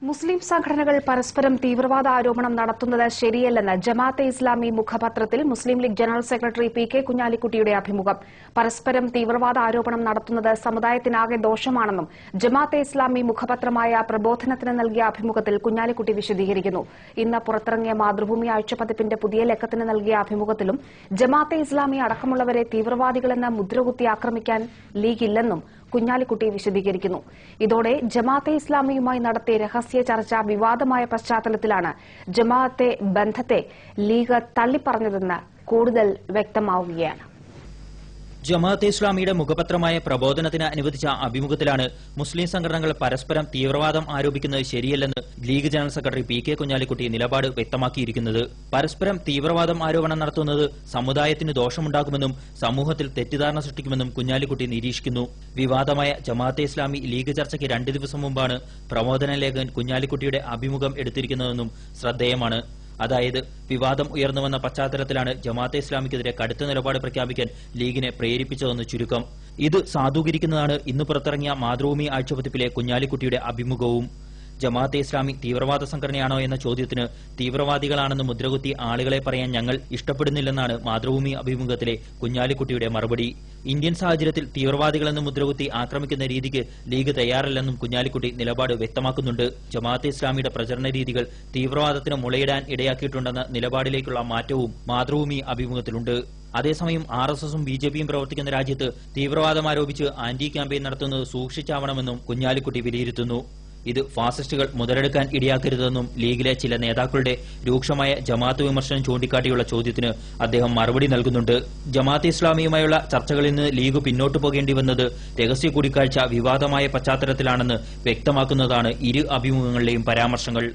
മുസ്ലിം സംഘടനകൾ പരസ്പരം തീവ്രവാദ ആരോപണം നടത്തുന്നത് ശരിയല്ലെന്ന് ജമാഅത്തെ ഇസ്ലാമി മുഖപത്രത്തിൽ മുസ്ലിം ലീഗ് ജനറൽ സെക്രട്ടറി പി.കെ. കുഞ്ഞാലിക്കുട്ടിയുടെ അഭിമുഖം. പരസ്പരം തീവ്രവാദ ആരോപണം നടത്തുന്നത് സമുദായത്തിനാകെ ദോഷമാണെന്നും ജമാഅത്തെ ഇസ്ലാമി മുഖപത്രമായ പ്രബോധനത്തിന് നൽകിയ അഭിമുഖത്തിൽ കുഞ്ഞാലിക്കുട്ടി വിശദീകരിക്കുന്നു. ഇന്ന് പുറത്തിറങ്ങിയ മാതൃഭൂമി ആഴ്ചപ്പതിപ്പിന്റെ പുതിയ ലക്കത്തിന് നൽകിയ അഭിമുഖത്തിലും ജമാഅത്തെ ഇസ്ലാമി അടക്കമുള്ളവരെ തീവ്രവാദികളെന്ന് മുദ്രകുത്തി ആക്രമിക്കാൻ ലീഗില്ലെന്നും കുഞ്ഞാലിക്കുട്ടി വിശദീകരിക്കുന്നു. ഇതോടെ ജമാഅത്തെ ഇസ്ലാമിയുമായി നടത്തിയ രഹസ്യ ചർച്ച വിവാദമായ പശ്ചാത്തലത്തിലാണ് ജമാഅത്തെ ബന്ധത്തെ ലീഗ് തള്ളിപ്പറഞ്ഞതെന്ന് കൂടുതൽ വ്യക്തമാവുകയാണ്. ജമാഅത്തെ ഇസ്ലാമിയുടെ മുഖപത്രമായ പ്രബോധനത്തിന് അനുവദിച്ച അഭിമുഖത്തിലാണ് മുസ്ലിം സംഘടനകൾ പരസ്പരം തീവ്രവാദം ആരോപിക്കുന്നത് ശരിയല്ലെന്ന് League general secretary PK. Kunhalikutty നിലപാട് വ്യക്തമാക്കിയിരിക്കുന്നത്. പരസ്പരം തീവ്രവാദം ആരോപണം നടത്തുന്നത് സമുദായത്തിന് ദോഷമുണ്ടാക്കുമെന്നും സമൂഹത്തിൽ തെറ്റിദ്ധാരണ സൃഷ്ടിക്കുമെന്നും കുഞ്ഞാലിക്കുട്ടി നിരീക്ഷിക്കുന്നു. വിവാദമായ ജമാഅത്തെ ഇസ്ലാമി ലീഗ് ചർച്ചയ്ക്ക് 2 ദിവസം മുമ്പാണ് പ്രബോധന ലേഖകൻ കുഞ്ഞാലിക്കുട്ടിയുടെ അഭിമുഖം എടുത്തിരിക്കുന്നതെന്നും ശ്രദ്ധേയമാണ്. അതായത് വിവാദം ഉയർന്നുവന്ന പശ്ചാത്തലത്തിലാണ് ജമാഅത്തെ ഇസ്ലാമിക്കെതിരെ കടുത്ത നിലപാട് പ്രഖ്യാപിക്കാൻ ലീഗിനെ പ്രേരിപ്പിച്ചതെന്ന് ചുരുക്കം. ഇത് സാധൂകരിക്കുന്നതാണ് ഇന്ന് പുറത്തിറങ്ങിയ മാതൃഭൂമി ആഴ്ചപ്പതിപ്പിലെ കുഞ്ഞാലിക്കുട്ടിയുടെ അഭിമുഖവും. ജമാഅത്തെ ഇസ്ലാമി തീവ്രവാദ സംഘടനയാണോ എന്ന ചോദ്യത്തിന് തീവ്രവാദികളാണെന്ന് മുദ്രകുത്തി ആളുകളെ പറയാൻ ഞങ്ങൾ ഇഷ്ടപ്പെടുന്നില്ലെന്നാണ് മാതൃഭൂമി അഭിമുഖത്തിലെ കുഞ്ഞാലിക്കുട്ടിയുടെ മറുപടി. ഇന്ത്യൻ സാഹചര്യത്തിൽ തീവ്രവാദികളെന്ന് മുദ്രകുത്തി ആക്രമിക്കുന്ന രീതിക്ക് ലീഗ് തയ്യാറല്ലെന്നും കുഞ്ഞാലിക്കുട്ടി നിലപാട് വ്യക്തമാക്കുന്നുണ്ട്. ജമാഅത്തെ ഇസ്ലാമിയുടെ പ്രചരണ രീതികൾ തീവ്രവാദത്തിന് മുളയിടാൻ ഇടയാക്കിയിട്ടുണ്ടെന്ന നിലപാടിലേക്കുള്ള മാറ്റവും മാതൃഭൂമി അഭിമുഖത്തിലുണ്ട്. അതേസമയം RSSും BJPയും പ്രവർത്തിക്കുന്ന രാജ്യത്ത് തീവ്രവാദം ആരോപിച്ച് ആന്റി ക്യാമ്പയിൻ നടത്തുന്നത് സൂക്ഷിച്ചാവണമെന്നും കുഞ്ഞാലിക്കുട്ടി വിലയിരുത്തുന്നു. ഇത് ഫാസിസ്റ്റുകൾ മുതലെടുക്കാൻ ഇടയാക്കരുതെന്നും ലീഗിലെ ചില നേതാക്കളുടെ രൂക്ഷമായ ജമാഅത്ത് വിമർശനം ചൂണ്ടിക്കാട്ടിയുള്ള ചോദ്യത്തിന് അദ്ദേഹം മറുപടി നൽകുന്നുണ്ട്. ജമാഅത്തെ ഇസ്ലാമിയുമായുള്ള ചർച്ചകളിൽ നിന്ന് ലീഗ് പിന്നോട്ടു പോകേണ്ടി വന്നത് രഹസ്യ കൂടിക്കാഴ്ച വിവാദമായ പശ്ചാത്തലത്തിലാണെന്ന് വ്യക്തമാക്കുന്നതാണ് ഇരു അഭിമുഖങ്ങളിലെയും പരാമർശങ്ങൾ.